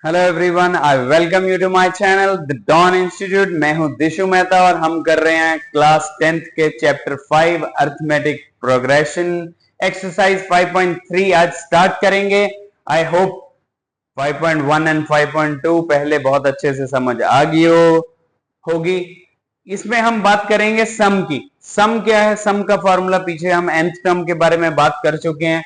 Hello everyone, I welcome you to my channel the Don Institute. मैं हूं दिशु मेहता और हम कर रहे हैं क्लास 10th के चैप्टर 5 अर्थमेटिक प्रोग्रेशन एक्सरसाइज 5.3 आज स्टार्ट करेंगे। आई होप 5.1 एंड 5.2 पहले बहुत अच्छे से समझ आ गई होगी। इसमें हम बात करेंगे सम की। सम क्या है? सम का फॉर्मूला पीछे हम nth टर्म के बारे में बात कर चुके हैं।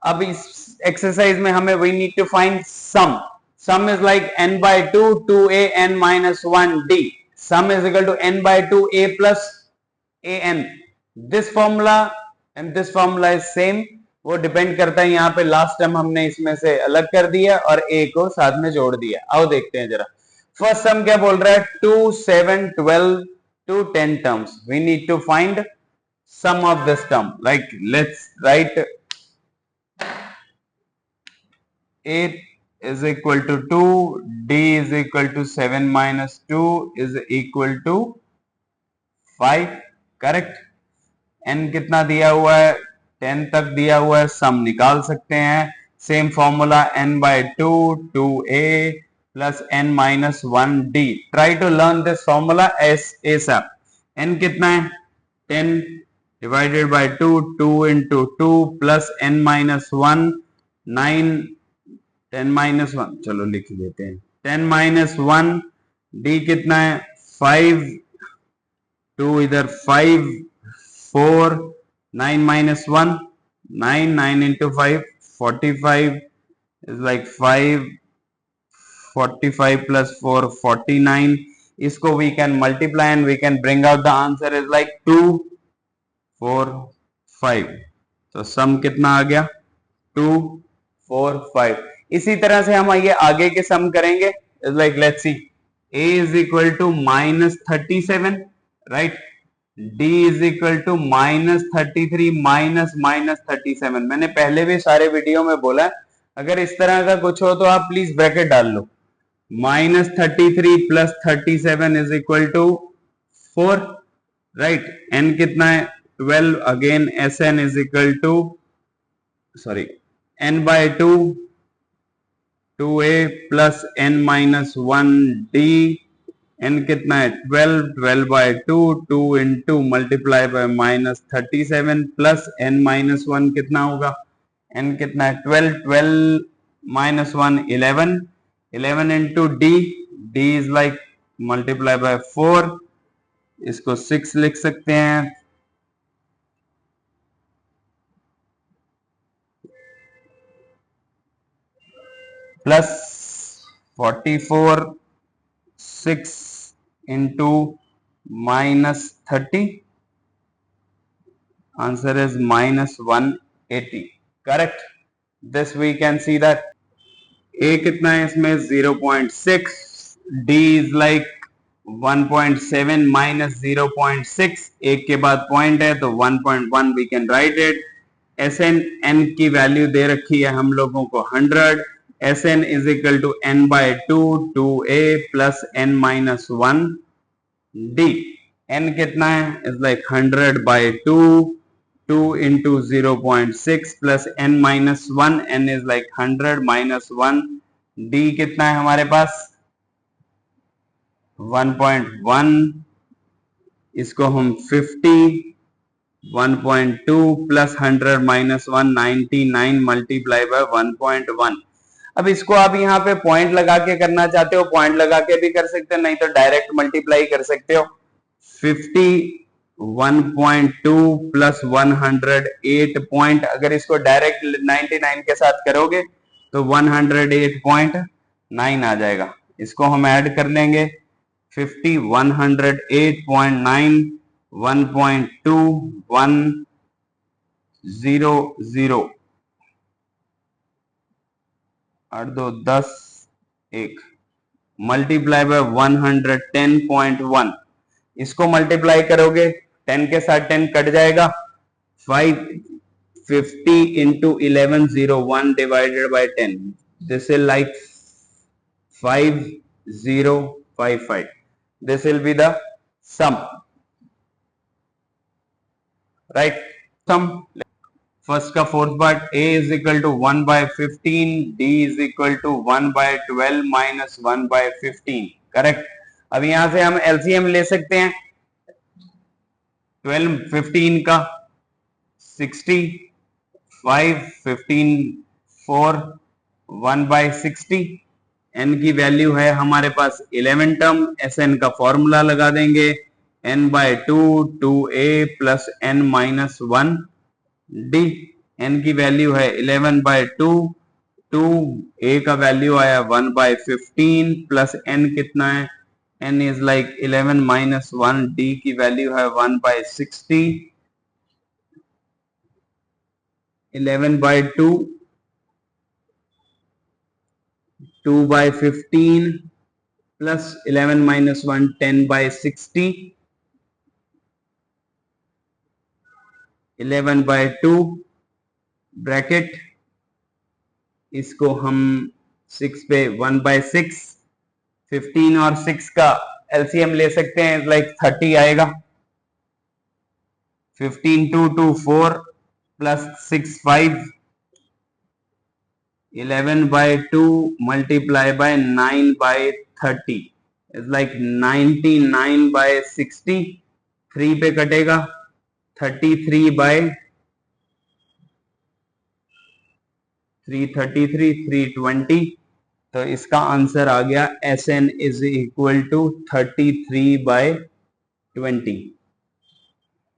अब इस एक्सरसाइज में हमें we need to find sum. Sum is like n by 2 2a n minus 1 d. Sum is equal to n by 2 a plus a n. This formula and this formula is same. वो depend करता है, यहाँ पे last term हमने इसमें से अलग कर दिया और a को साथ में जोड़ दिया। आओ देखते हैं जरा। फर्स्ट सम क्या बोल रहा है? 2 7 12 to 10 terms. We need to find sum of this term. Like let's write 8 is equal to 2, d is equal to 7 minus 2 is equal to 5. Correct. n कितना दिया हुआ है? 10 तक दिया हुआ है। सम निकाल सकते हैं। Same formula n by 2 2a plus n minus 1 d. Try to learn this formula ASAP. n कितना है? 10 divided by 2 2 into 2 plus n minus 1 9 10 minus 1, चलो लिख देते हैं। 10 माइनस 1 डी कितना है? 5 2 इधर 5 4 9 minus 1 9 9 into 5 45 is like 5 45 plus 4 49. इसको we can multiply and we can bring out the answer is like 2 4 5. तो सम कितना आ गया? 2 4 5. इसी तरह से हम आइए आगे के सम करेंगे। Like let's see, a is equal to minus 37, right? d is equal to minus 33 minus minus 37. मैंने पहले भी सारे वीडियो में बोला, अगर इस तरह का कुछ हो तो आप प्लीज ब्रैकेट डाल लो। minus 33 plus 37 is equal to 4, right? n कितना है? 12. Again sn is equal to n by 2 2a plus n minus 1 d. n कितना है? 12 12 by 2 2 into multiply by minus 37 plus n minus 1 कितना होगा? n कितना है? 12 12 minus 1 11 11 into d. d is like multiply by 4. इसको 6 लिख सकते हैं। Plus 44 6 into minus 30. Answer is minus 180. Correct. This we can see that a कितना है इसमें? 0.6. d is like 1.7 minus 0.6. एक के बाद पॉइंट है तो 1.1 we can write it. Sn n की वैल्यू दे रखी है हम लोगों को 100. Sn is equal to n by 2 2a plus n minus 1 d. n कितना है? is like 100 by 2 2 into 0.6 plus n minus 1. n is like 100 minus 1. d कितना है हमारे पास? 1.1. इसको हम 50 1.2 plus 100 minus 1 99 multiply by 1.1. अब इसको आप यहाँ पे पॉइंट लगा के करना चाहते हो, पॉइंट लगा के भी कर सकते हो, नहीं तो डायरेक्ट मल्टीप्लाई कर सकते हो। 50 1.2 प्लस 108 पॉइंट, अगर इसको डायरेक्ट 99 के साथ करोगे तो 108.9 आ जाएगा। इसको हम ऐड कर लेंगे। 50 108.9 1.2 100 8 2 10 1 मल्टीप्लाई बाय 110.1। इसको मल्टीप्लाई करोगे 10 के साथ 10 कट जाएगा। 550 into 1101 divided by 10. This is like 5055. This will be the sum, right? Sum. First का fourth part, a is equal to 1/15, d is equal to 1/12 minus 1/15, correct. अब यहां से हम एलसीएम ले सकते हैं 12 15 का 60, 5 15 4 1/60, n की वैल्यू है हमारे पास 11 टर्म, Sn का फॉर्मूला लगा देंगे n/2 2a plus n minus 1 d, n की वैल्यू है 11/2, 2a का वैल्यू आया 1/15 प्लस n कितना है, n is like 11 minus 1, d की वैल्यू है 1/60, 11/2 2/15 प्लस 11 माइनस 1 10/60, 11/2 ब्रैकेट, इसको हम 6 पे 1/6, 15 और 6 का एलसीएम ले सकते हैं, लाइक 30 आएगा, 15 2 2 4 plus 6 5, 11/2 multiply by 9/30 is like 99/60, 3 पे कटेगा 3/320, तो इसका आंसर आ गया Sn इज इक्वल टू 33/20।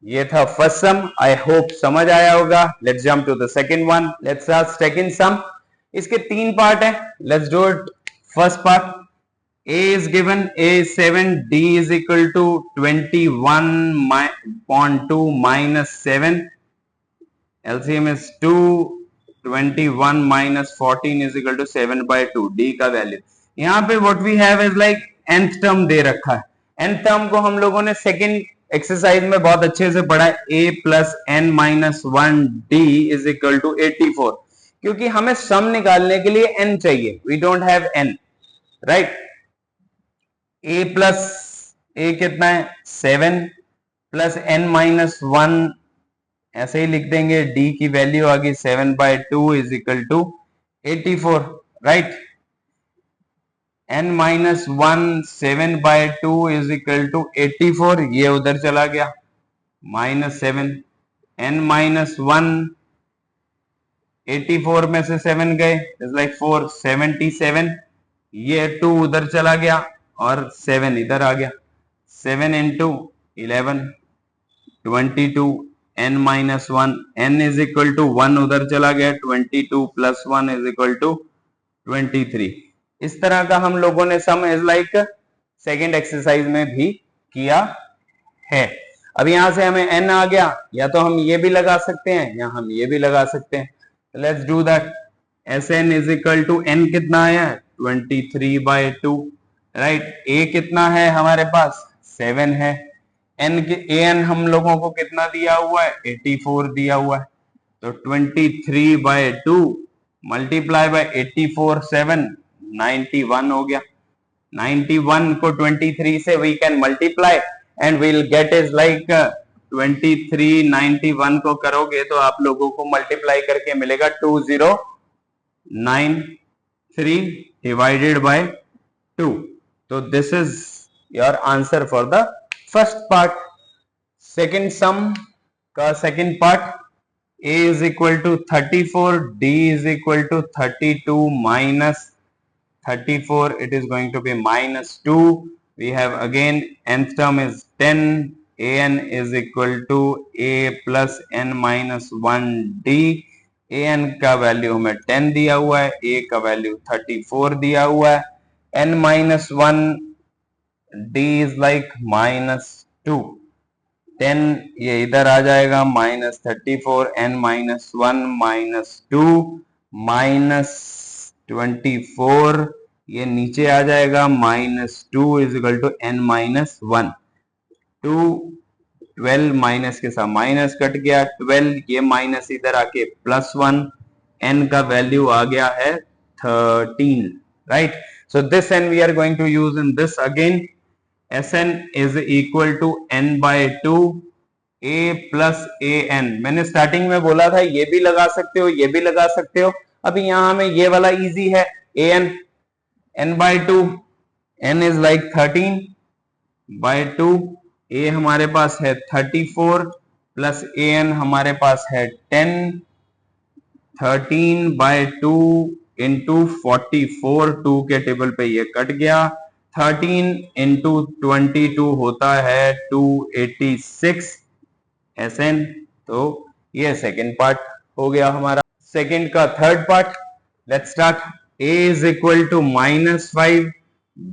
ये था फर्स्ट सम, आई होप समझ आया होगा। Let's jump to the second one, let's start second sum. इसके 3 पार्ट है, let's do it. First part, a is given, a is 7, d is equal to 21.2 minus 7, LCM is 2, 21 minus 14 is equal to 7/2, d का value. यहाँ पे what we have is like nth term दे रखा है, nth term को हम लोगों ने सेकंड एक्सरसाइज में बहुत अच्छे से पढ़ा है, a plus n minus 1 d is equal to 84, क्योंकि हमें सम निकालने के लिए n चाहिए, we don't have n, right. a plus a कितना है 7 प्लस n माइनस 1, ऐसे ही लिख देंगे, d की वैल्यू आ गई 7/2 is equal to 84, right. n minus 1 7/2 is equal to 84, ये उधर चला गया माइनस 7, n माइनस 1 84 में से 7 गए इज लाइक 4, 77, ये 2 उधर चला गया और 7 इधर आ गया, 7 into 11 22, n minus 1, n is equal to 1 उधर चला गया, 22 प्लस 1 इज इक्वल टू 23। इस तरह का हम लोगों ने सम इज लाइक सेकेंड एक्सरसाइज में भी किया है। अब यहां से हमें n आ गया, या तो हम ये भी लगा सकते हैं या हम ये भी लगा सकते हैं, let's do that. Sn is equal to n कितना आया है 23/2, राइट। a कितना है हमारे पास 7 है, n के an हम लोगों को कितना दिया हुआ है 84 दिया हुआ है, तो 23/2 मल्टीप्लाई बाय 84 7 91 हो गया, 91 को 23 से we can multiply and we'll get is like 23, 91 को करोगे तो आप लोगों को मल्टीप्लाई करके मिलेगा 2093 डिवाइडेड बाय 2, तो this is your answer for the first part. Second sum का second part, a is equal to 34, d is equal to 32 minus 34, it is going to be minus 2, we have again nth term is 10, an is equal to a plus n minus 1 d, an का value हमें 10 दिया हुआ है, a का value 34 दिया हुआ है, n minus 1 d is like minus 2, 10 ये इधर आ जाएगा minus 34, n minus 1 minus 2 minus 24, ये नीचे आ जाएगा minus 2 is equal to n minus 1, 2 12 minus के साथ माइनस कट गया, 12 ये माइनस इधर आके प्लस 1, n का वैल्यू आ गया है 13, right. So this n we are going to use in this again, Sn is equal to n/2 A plus A N, मैंने स्टार्टिंग में बोला था ये भी लगा सकते हो, ये भी लगा सकते हो। अभी यहां हमें ये वाला इजी है, A N, N by two, N is like 13 by 2, A हमारे पास है 34 प्लस ए एन हमारे पास है 10, 13 बाय 2 इंटू 44, 2 के टेबल पे ये कट गया, 13 इंटू 22 होता है 286 SN। तो ये सेकेंड पार्ट हो गया हमारा। सेकेंड का third part, let's start. a is equal to -5,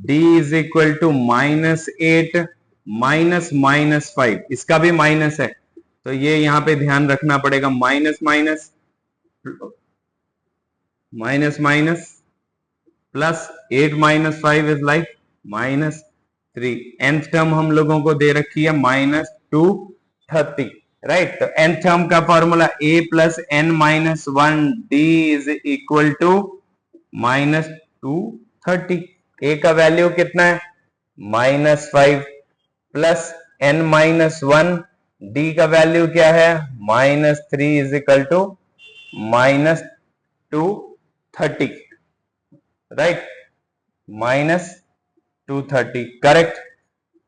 d is equal to -8, minus minus 5, इसका भी माइनस है तो ये यहाँ पे ध्यान रखना पड़ेगा, minus minus minus minus plus 8 minus 5 is like -3। nth term हम लोगों को दे रखी है -230, राइट। तो nth टर्म का formula a plus n minus 1 d is equal to -230। a का वैल्यू कितना है -5 प्लस n माइनस 1, d का वैल्यू क्या है -3 is equal to -230, right, -230, correct.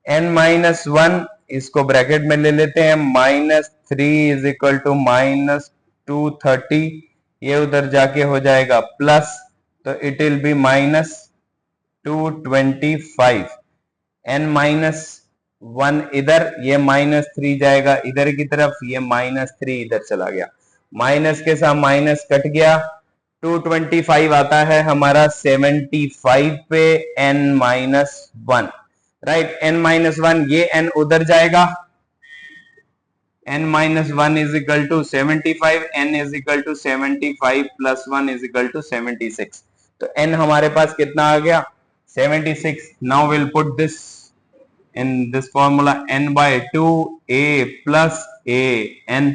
n minus 1 इसको ब्रैकेट में ले लेते हैं, -3 इज इक्वल टू -230, ये उधर जाके हो जाएगा प्लस, तो it will be -225। n minus 1 इधर, ये -3 जाएगा इधर की तरफ, ये -3 इधर चला गया, माइनस के साथ माइनस कट गया, 225 आता है हमारा 75 पे n minus 1, right. n minus 1, ये n उधर जाएगा, n minus 1 is equal to 75, n is equal to 75 plus 1 is equal to 76, तो n हमारे पास कितना आ गया 76। Now will put this in this formula, n bye 2 a plus a n,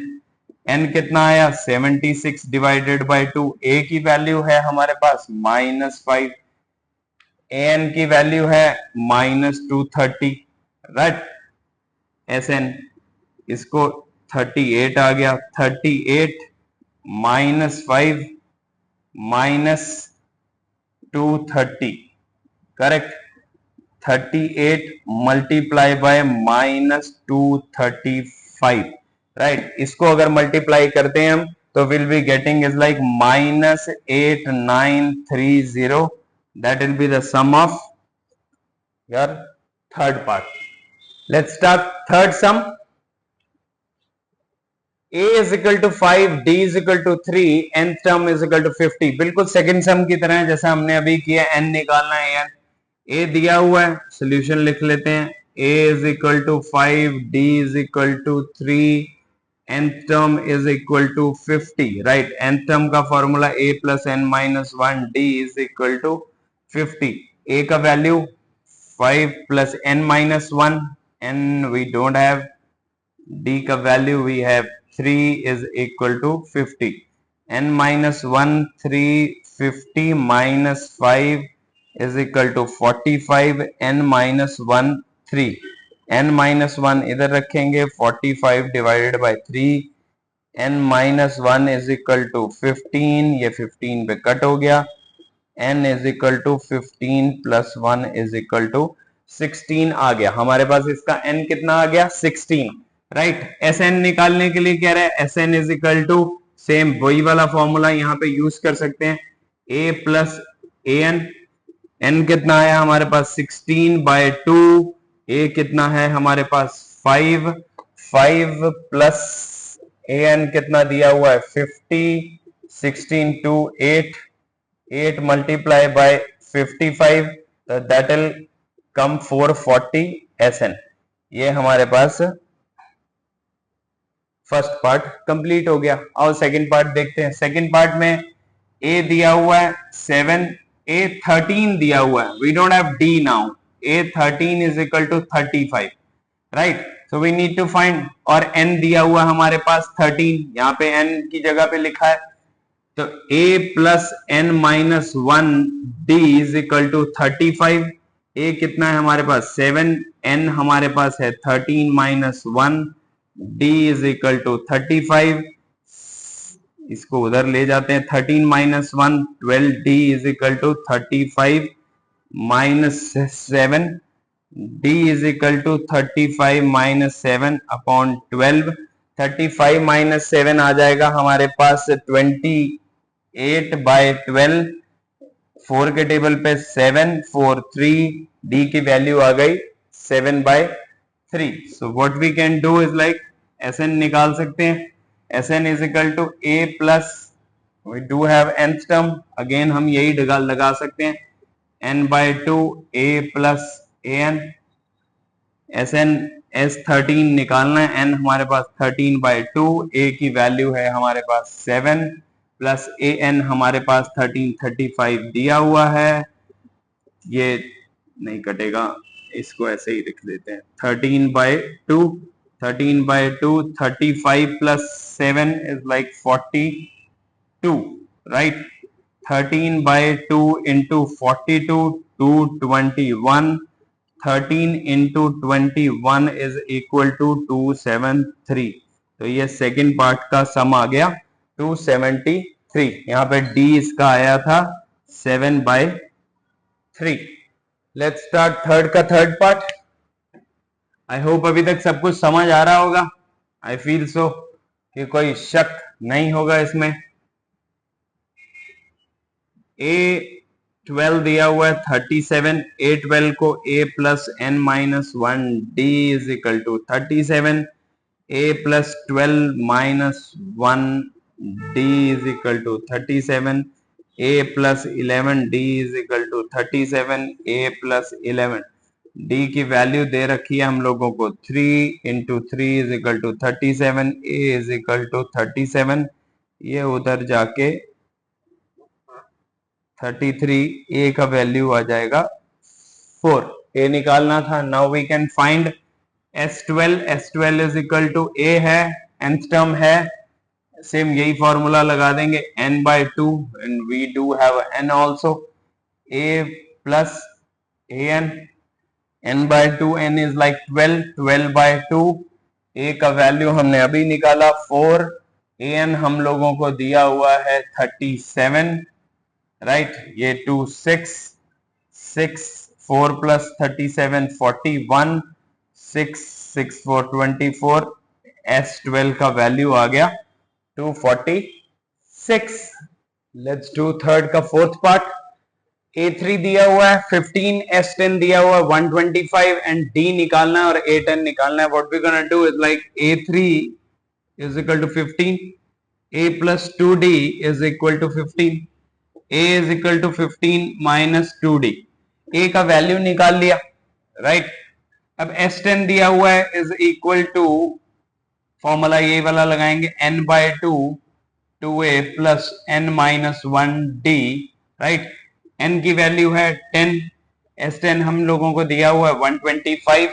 n कितना आया 76 डिवाइडेड बाय 2, a की value है हमारे पास -5, an की वैल्यू है -230, राइट। sn इसको 38 आ गया, 38 -5 -230, करेक्ट। 38 multiply by -235, right. इसको अगर मल्टीप्लाई करते हैं हम तो will be getting is like -8930, that will be the sum of your third part. Let's start third sum. a is equal to 5, d is equal to 3, nth term is equal to 50, बिल्कुल second सम की तरह है जैसा हमने अभी किया, n निकालना है। a दिया हुआ है, सोल्यूशन लिख लेते हैं, a is equal to 5, d is equal to 3, nth term is equal to 50, right। nth term का formula a plus n minus 1, d is equal to 50। a का value 5 plus n minus 1, n we don't have, d का value we have 3 is equal to 50, n minus 1 3, 50 minus 5 is equal to 45, n minus 1 3, n minus 1 इधर रखेंगे, 45 divided by 3, n minus 1 is equal to 15, ये 15 पे cut हो गया, n is equal to 15 plus 1 is equal to 16 आ गया हमारे पास, इसका n कितना आ गया 16, राइट। Sn निकालने के लिए क्या रहा है, Sn is equal to same वही वाला फॉर्मूला यहाँ पे यूज कर सकते हैं, a plus an, n कितना आया हमारे पास 16 by 2, a कितना है हमारे पास 5, 5 plus an कितना दिया हुआ है 50, 16 to 8, 8 multiply by 55, that will come 440 Sn। ये हमारे पास फर्स्ट पार्ट कंप्लीट हो गया। और सेकंड पार्ट देखते हैं। सेकंड पार्ट में a दिया हुआ है 7, a 13 दिया हुआ है, we don't have d now, a 13 is equal to 35, right. So we need to find, और n दिया हुआ हमारे पास 13, यहाँ पे n की जगह पे लिखा है, तो a plus n minus 1 d is equal to 35, a कितना है हमारे पास 7, n हमारे पास है 13 minus 1, d is equal to 35, इसको उधर ले जाते हैं, 13 minus 1 12, d is equal to 35 minus 7, d is equal to 35 minus 7 upon 12, 35 minus 7 आ जाएगा हमारे पास 28 बाय 12, 4 के टेबल पे 7 4 3, d की वैल्यू आ गई 7 by 3. So what we can do is like Sn निकाल सकते हैं. Sn is equal to a plus we do have nth term, again हम यही लगा सकते हैं, n bye 2 a plus an. Sn S13 निकालना है, n हमारे पास 13 बाय 2, a की वैल्यू है हमारे पास 7 प्लस an हमारे पास 13 35 दिया हुआ है, ये नहीं कटेगा, इसको ऐसे ही लिख देते हैं 13 by 2, 13 by 2 35 plus 7 is like 42, right. 13 by 2 into 42 221, 13 into 21 is equal to 273. तो ये सेकेंड पार्ट का सम आ गया 273. यहाँ पे d इसका आया था 7 बाय 3. लेट्स स्टार्ट थर्ड का थर्ड पार्ट. आई होप अभी तक सब कुछ समझ आ रहा होगा. आई फील सो कि कोई शक नहीं होगा इसमें. A12 दिया हुआ है 37, A12 को a plus n minus 1 d is equal to 37, a plus 12 minus 1 d is equal to 37, a plus 11 d is equal to 37, a plus 11, d की वैल्यू दे रखी है हम लोगों को 3 into 3 is equal to 37, a is equal to 37, ये उधर जाके 33, a का वैल्यू आ जाएगा 4, a निकालना था. Now we can find S12, S12 is equal to a है, nth टर्म है, सेम यही फॉर्मूला लगा देंगे, n bye 2 and we do have n also, a plus an, n bye 2, n is like 12, 12 by 2, a का value हमने अभी निकाला 4, an हम लोगों को दिया हुआ है 37, राइट. ये 2 6 6 4 प्लस 37 41, 6 6 4 24, S12 का वैल्यू आ गया 246. लेट्स डू थर्ड का फोर्थ पार्ट. A3 दिया हुआ है 15, S10 दिया हुआ है 125 एंड D निकालना है और A10 निकालना है. What we gonna do is like A3 is equal to 15, A plus 2D is equal to 15, a is equal to 15 minus 2d, a का वैल्यू निकाल लिया, राइट. अब S10 दिया हुआ है इज इक्वल टू, फॉर्मूला ये वाला लगाएंगे, n bye 2 2a plus n minus 1d, right. n की वैल्यू है 10, S10 हम लोगों को दिया हुआ है 125,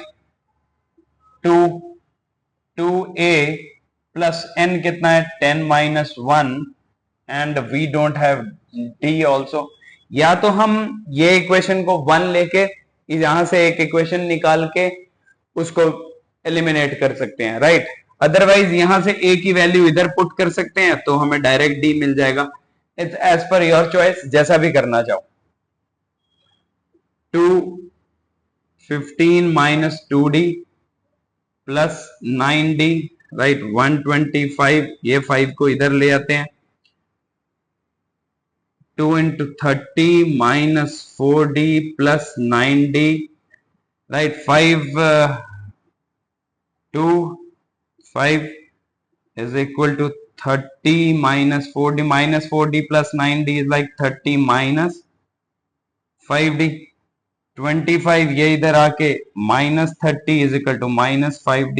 2a प्लस n कितना है 10 minus 1 and we don't have d also. या तो हम ये इक्वेशन को 1 लेके यहां से एक इक्वेशन निकाल के उसको एलिमिनेट कर सकते हैं, राइट. अदरवाइज यहां से a की वैल्यू इधर पुट कर सकते हैं तो हमें डायरेक्ट d मिल जाएगा. It's as per your choice, जैसा भी करना चाहो. 215 minus 2d plus 9d, right. 125, ये 5 को इधर ले आते हैं, 2 into 30 minus 4d plus 9d, right. 5 is equal to 30 minus 4d, minus 4d plus 9d is like 30 minus 5d. 25 ये इधर आके minus 30 is equal to minus 5d,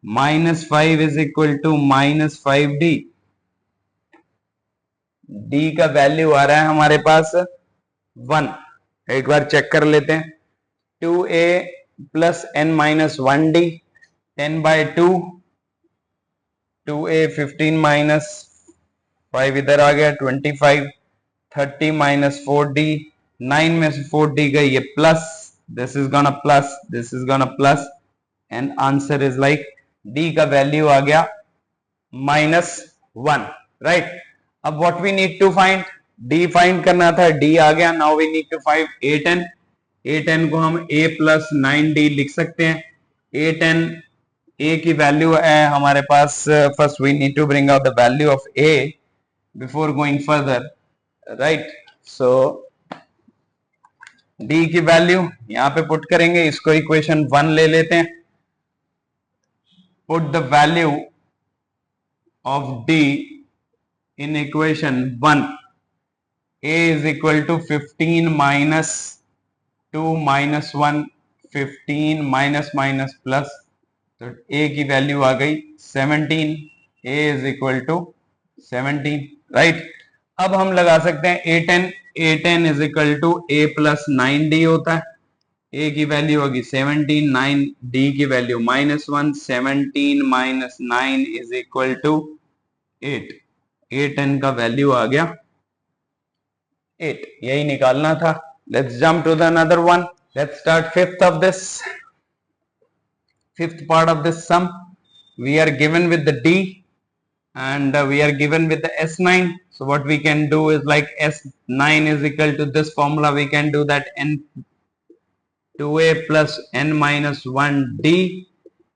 minus 5 is equal to minus 5d. d का value आ रहा है हमारे पास 1, एक बार check कर लेते हैं. 2a plus n minus 1d, 10 by 2, 2a 15 minus 5 इधर आ गया 25, 30 माइनस 4d, 9 में से 4d गई, ये plus, this is gonna plus, this is gonna plus, and answer is like D का वैल्यू आ गया -1, राइट। अब what we need to find, D find करना था, डी आ गया। Now we need to find a10। a10 को हम a प्लस 9d लिख सकते हैं। a10 a की वैल्यू है हमारे पास, first we need to bring out the value of a before going further, right. So d की वैल्यू यहां पे पुट करेंगे, इसको इक्वेशन 1 ले लेते हैं। Put the value of d in equation 1, a is equal to 15 minus 2 minus 1, 15 minus minus plus, तो a की वैल्यू आ गई 17, a is equal to 17, right. अब हम लगा सकते हैं a10 is equal to a plus 9d होता है। a की वैल्यू होगी 17, 9, d की value -1, 17 minus 9 is equal to 8, a10 का वैल्यू आ गया 8, यही निकालना था। Let's jump to the another one. Let's start fifth of this, fifth part of this sum. We are given with the d and we are given with the s9. So what we can do is, like s9 is equal to this formula, we can do that n 2a plus n minus 1d.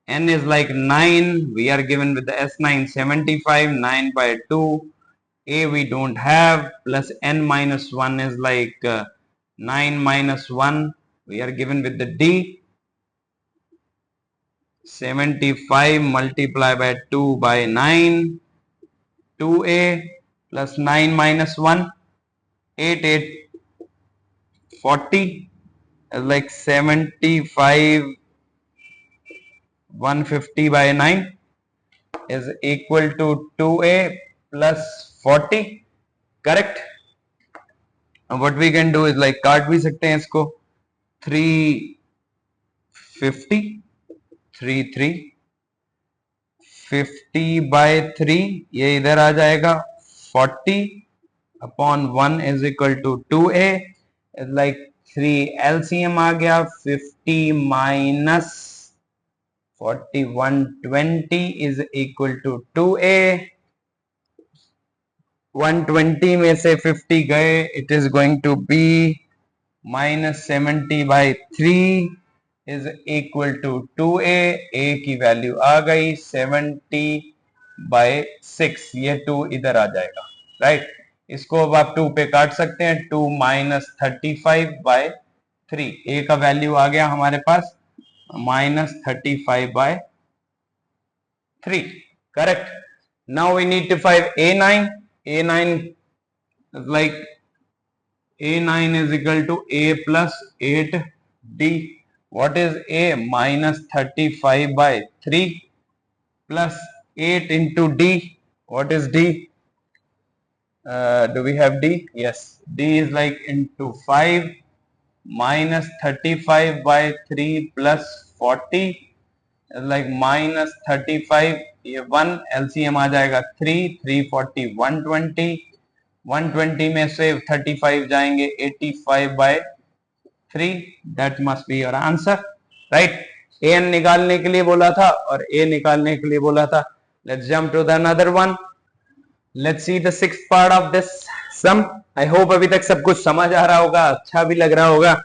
n is like 9, we are given with the s9 75, 9 by 2, a we don't have, plus n minus 1 is like 9 minus 1, we are given with the d, 75 multiplied by 2 by 9, 2a plus 9 minus 1, 8, 8, 40, is like 75, 150 by 9 is equal to 2a plus 40, correct। what we can do is, like, काट भी सकते हैं इसको, 350, 50 by 3, ये इधर आ जाएगा, 40 upon 1 is equal to 2a, is like 3 LCM आ गया, 50 minus 40, 120 is equal to 2a, 120 में से 50 गए, it is going to be minus 70 by 3 is equal to 2a, a की वैल्यू आ गई 70 by 6, ये 2 इधर आ जाएगा, राइट। इसको अब आप 2 पे काट सकते हैं, 2 minus 35 by 3, a का वैल्यू आ गया हमारे पास minus 35 by 3, correct। now we need to find a9 is like a9 is equal to a plus 8d. what is a? minus 35 by 3 plus 8 into d. what is d? Do we have d? yes, d is like into 5 minus 35 by 3 plus 40 is like minus 35, ये 1 LCM आ जाएगा 3, 340, 120, 120 में से 35 जाएंगे 85 by 3, that must be your answer, right। an निकालने के लिए बोला था और a निकालने के लिए बोला था। let's jump to the another one, let's see the sixth part of this sum। I hope अभी तक सब कुछ समझ आ रहा होगा, अच्छा भी लग रहा होगा।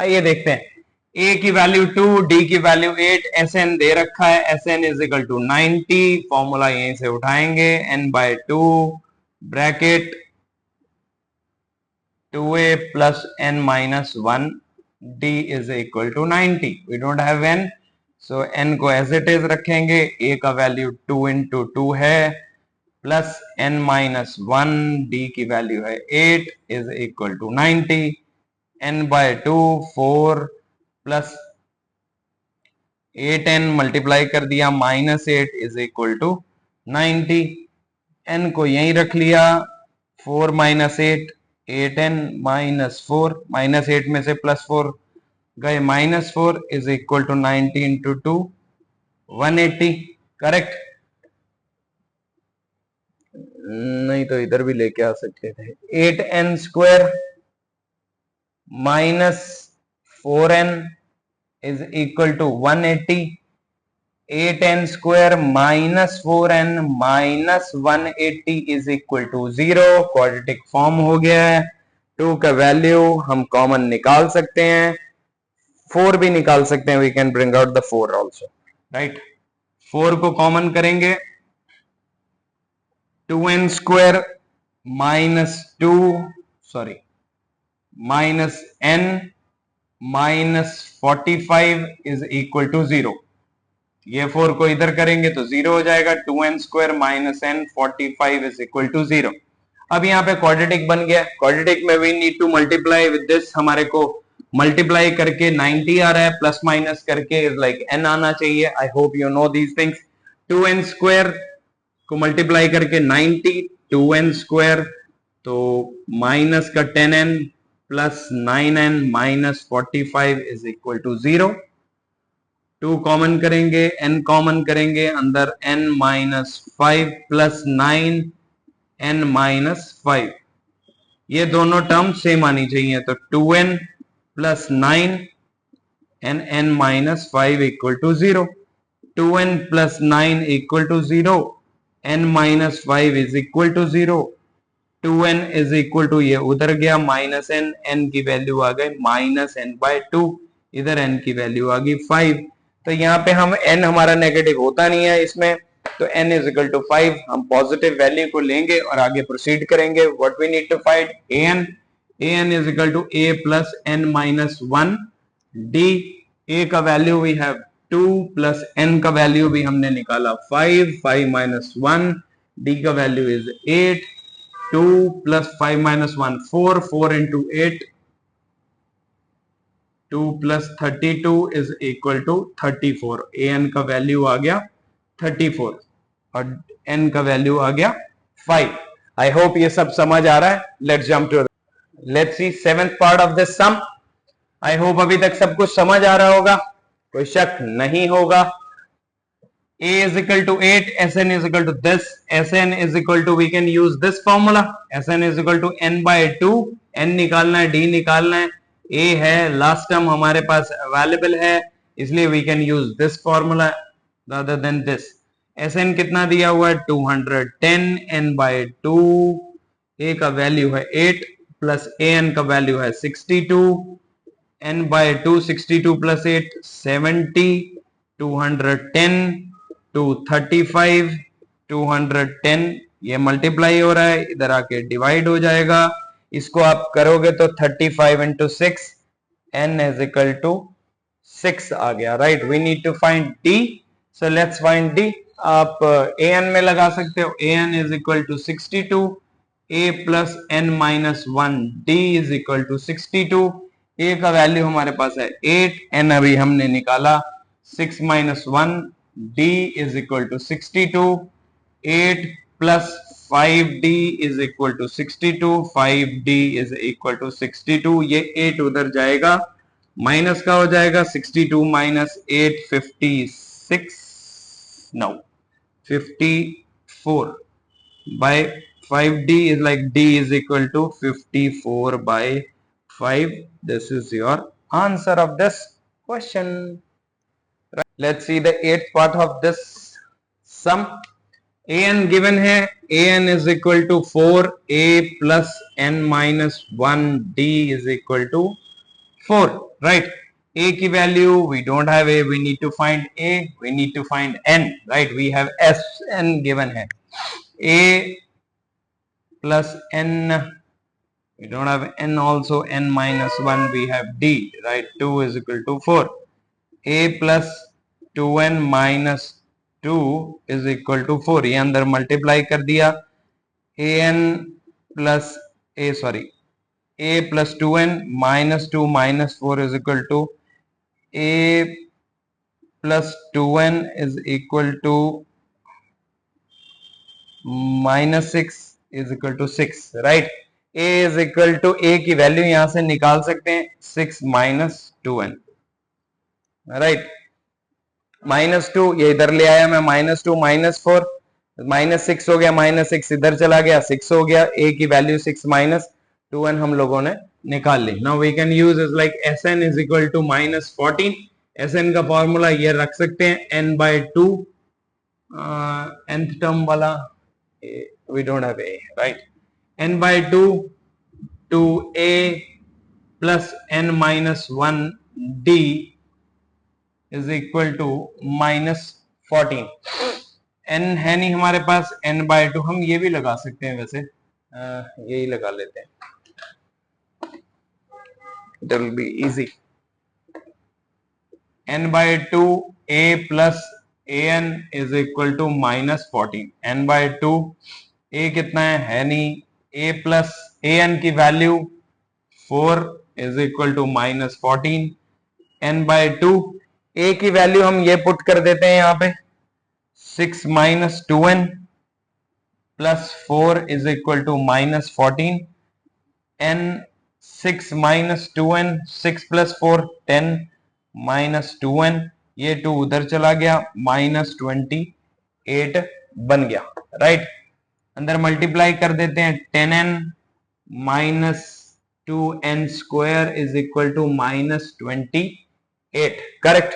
आइए देखते हैं। a की वैल्यू 2, d की वैल्यू 8, sn दे रखा है, sn is equal to 90, formula यहीं से उठाएंगे, n bye 2 bracket 2a plus n minus 1 d is equal to 90। We don't have n, so n को एज इट इज रखेंगे, a का वैल्यू 2 इंटू 2 है, प्लस n माइनस 1, d की value है 8 is equal to 90, n bye 2 4 plus 8n multiply कर दिया minus 8 is equal to 90, n को यहीं रख लिया, 4 माइनस 8, 8n माइनस 4, माइनस 8 में से प्लस 4 गए, minus 4 is equal to 90 into 2 180, correct. नहीं तो इधर भी लेके आ सकते थे, 8n square minus 4n is equal to 180, 8n square minus 4n minus 180 is equal to 0। Quadratic form हो गया है। 2 का वैल्यू हम कॉमन निकाल सकते हैं, 4 भी निकाल सकते हैं, we can bring out the 4 also, right. 4 को कॉमन करेंगे, 2n square minus 2 sorry minus n minus 45 is equal to 0। ये 4 को इधर करेंगे तो 0 हो जाएगा। 2n square minus n 45 is equal to 0। अब यहाँ पे क्वाड्रेटिक बन गया। क्वाड्रेटिक में we need to multiply with this, हमारे को मल्टीप्लाई करके 90 आ रहा है, प्लस माइनस करके लाइक n आना चाहिए। I hope you know these things. 2n square को मल्टीप्लाई करके 90, 2n स्क्वायर तो माइनस का 10n plus 9n minus 45 is equal to 0। 2 common करेंगे, n कॉमन करेंगे, अंदर n minus 5 plus 9 n minus 5, ये दोनों टर्म सेम आनी चाहिए। तो 2n plus 9 and n minus 5 equal to 0। 2n plus 9 equal to 0, n minus 5 is equal to 0। 2n is equal to, ये उधर गया माइनस n, n की वैल्यू आ गई माइनस n बाय 2, इधर n की वैल्यू आ गई 5। तो यहाँ पे हम n हमारा नेगेटिव होता नहीं है इसमें, तो n इज इक्वल टू 5। हम पॉजिटिव वैल्यू को लेंगे और आगे प्रोसीड करेंगे। What we need to find an is equal to a plus n minus 1 d। a का value we have 2 plus n का वैल्यू भी हमने निकाला 5, 5 माइनस 1, d का value is 8, 2 plus 5 minus 1 4, 4 into 8 2 plus 32 is equal to 34। an का value आ गया 34 और n का वैल्यू आ गया 5। आई होप ये सब समझ आ रहा है। Let's jump to, let's see seventh part of this sum. I hope अभी तक सब कुछ समझ आ रहा होगा, कोई शक नहीं होगा। a is equal to 8, sn is equal to this, sn is equal to, we can use this formula, sn is equal to n by 2, n निकालना है, d निकालना है, a है, लास्ट टर्म हमारे पास अवेलेबल है, इसलिए we can use this formula rather than this। sn कितना दिया हुआ है 210, n by 2, a का वैल्यू है 8 प्लस an का वैल्यू है 62, n by 2 62 प्लस 8 70, 210 235, 210, ये मल्टीप्लाई हो रहा है, इधर आके डिवाइड हो जाएगा। इसको आप करोगे तो 35 into 6, n is equal to 6 आ गया, right. We need to find d, so let's find d। आप an में लगा सकते हो, an is equal to 62, a plus n minus 1, d is equal to 62। a का वैल्यू हमारे पास है 8, n अभी हमने निकाला 6 minus 1, d is equal to 62, 8 plus 5d is equal to 62, 5d is equal to 62, ये 8 उधर जाएगा, माइनस का हो जाएगा 62 minus 8 56, no 54 by 5d is like d is equal to 54 by 5. This is your answer of this question. Let's see the eighth part of this sum. an given है, an is equal to 4, a plus n minus 1, d is equal to 4, right? a की value we don't have a, we need to find a, we need to find n, right? We have s n given है, a plus n, we don't have n also, n minus 1 we have d, right? 2 is equal to 4, a plus 2n minus 2 is equal to 4, ये अंदर multiply कर दिया, an plus a plus 2n minus 2 minus 4 is equal to a plus 2n is equal to minus 6 is equal to 6, right. a is equal to, a की value यहां से निकाल सकते हैं 6 माइनस 2n, राइट। माइनस 2 ये इधर ले आया मैं, माइनस 2 माइनस 4 माइनस 6 हो गया, माइनस 6 इधर चला गया, 6 हो गया, a की वैल्यू 6 माइनस 2n हम लोगों ने निकाल ली। Now we can use is like sn is equal to minus 14, S N का फॉर्मूला ये रख सकते हैं n/2 nth टर्म वाला, we don't have a, right, n/2 to a plus n-1 d is equal to -14. n है नहीं हमारे पास, n/2 हम ये भी लगा सकते हैं, वैसे यही लगा लेते हैं, it will be easy. n/2 a plus an is equal to -14. n/2 a कितना है नहीं, a plus an की value 4 is equal to -14. n/2 a की वैल्यू हम ये पुट कर देते हैं यहाँ पे, 6 minus 2n plus 4 is equal to -14. n 6 minus 2n, 6 plus 4 10 minus 2n, ये 2 उधर चला गया, -28 बन गया, राइट। अंदर मल्टीप्लाई कर देते हैं, 10n minus 2n square is equal to -28, correct.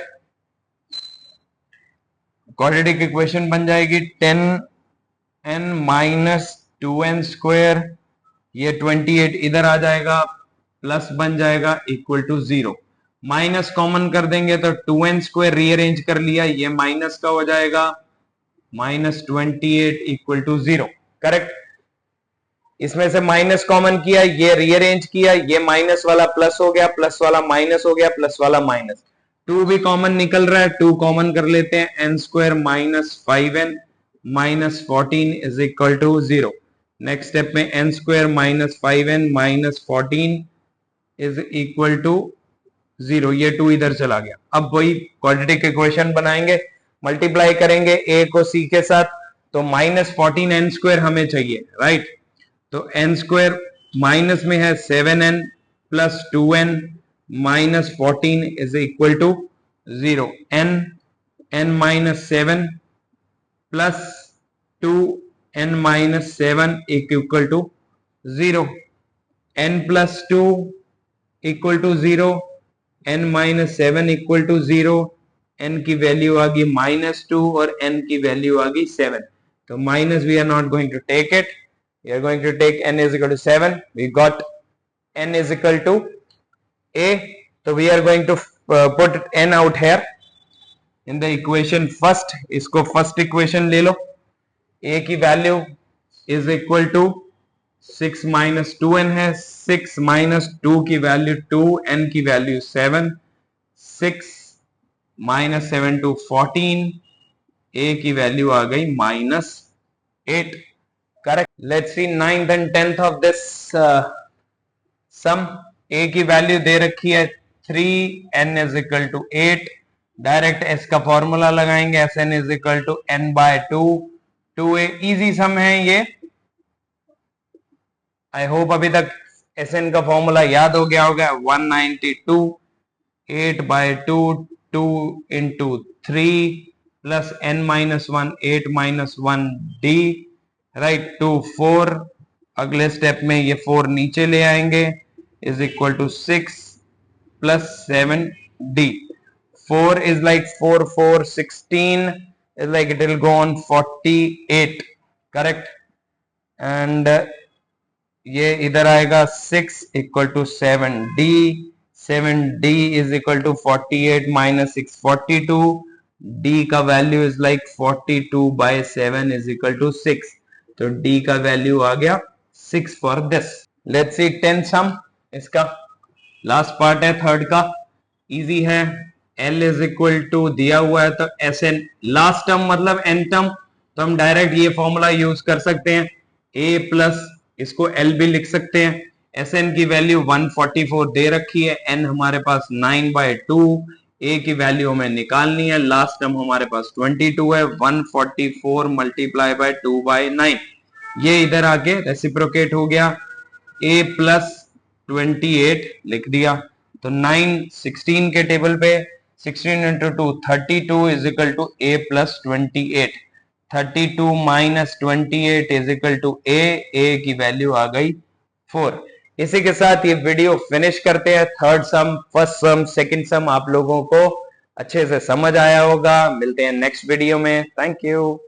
Quadratic equation बन जाएगी 10n minus 2n square, ये 28 इधर आ जाएगा, प्लस बन जाएगा इक्वल टू 0, माइनस कॉमन कर देंगे तो 2n स्क्वायर रीअरेंज कर लिया, ये माइनस का हो जाएगा, -28 इक्वल टू 0, करेक्ट। इसमें से माइनस कॉमन किया, ये रीअरेंज किया, ये माइनस वाला प्लस हो गया, प्लस वाला माइनस हो गया, प्लस वाला माइनस, 2 भी कॉमन निकल रहा है, 2 कॉमन कर लेते हैं, n square -5n minus 14 is equal to 0. Next step में n square -5n minus 14 is equal to 0, ये 2 इधर चला गया। अब वही क्वाड्रेटिक इक्वेशन बनाएंगे, मल्टीप्लाई करेंगे a को c के साथ, तो -14n स्क्वायर हमें चाहिए, राइट। तो n स्क्वायर माइनस में है 7n plus 2n minus 14 is equal to 0. n minus 7 plus 2n minus 7 equal to 0. n plus 2 equal to 0, n minus 7 equal to 0, n की वैल्यू आ गई -2 और n की वैल्यू आ गई 7, तो minus we are not going to take it, we are going to take n is equal to 7, we got n is equal to a, so we are going to put n out here in the equation first, इसको first equation ले लो, a की value is equal to 6 minus 2n है, 6 minus 2 की value 2, n की value 7, 6 minus 7 to 14, a की value आ गई -8, correct. Let's see 9th and 10th of this sum. a की वैल्यू दे रखी है 3, n is equal to 8, direct s का फॉर्मूला लगाएंगे, sn is equal to n/2, 2a, easy sum है ये, आई होप अभी तक sn का फॉर्मूला याद हो गया होगा, 192, 8/2, 2 into 3 plus n-1, 8-1 d, right, 2 4, अगले स्टेप में ये 4 नीचे ले आएंगे, is equal to 6 plus 7 d, 4 is like 4 4 16 is like it will go on 48, correct, and ये इधर आएगा 6 equal to 7d, 7d is equal to 48 minus 6 42, d का value is like 42/7 is equal to 6, तो d का value आ गया 6 for this. Let's see 10 सम, इसका last part है थर्ड का, इजी है, l इज इक्वल टू दिया हुआ है तो sn, लास्ट टर्म मतलब n टर्म, तो हम डायरेक्ट ये फॉर्मूला यूज कर सकते हैं, a प्लस इसको l भी लिख सकते हैं, sn की वैल्यू 144 दे रखी है, n हमारे पास 9/2, a की वैल्यू हमें निकालनी है, लास्ट टर्म हमारे पास 22 है, 144 मल्टीप्लाई बाय 2/9, ये इधर आके रेसिप्रोकेट हो गया, a प्लस 28 लिख दिया, तो 9 16 के टेबल पे 16 into 2 32 is equal to a plus 28, 32 minus 28 is equal to a की वैल्यू आ गई 4। इसी के साथ ये वीडियो फिनिश करते हैं, थर्ड सम, फर्स्ट सम, सेकंड सम आप लोगों को अच्छे से समझ आया होगा। मिलते हैं नेक्स्ट वीडियो में। Thank you.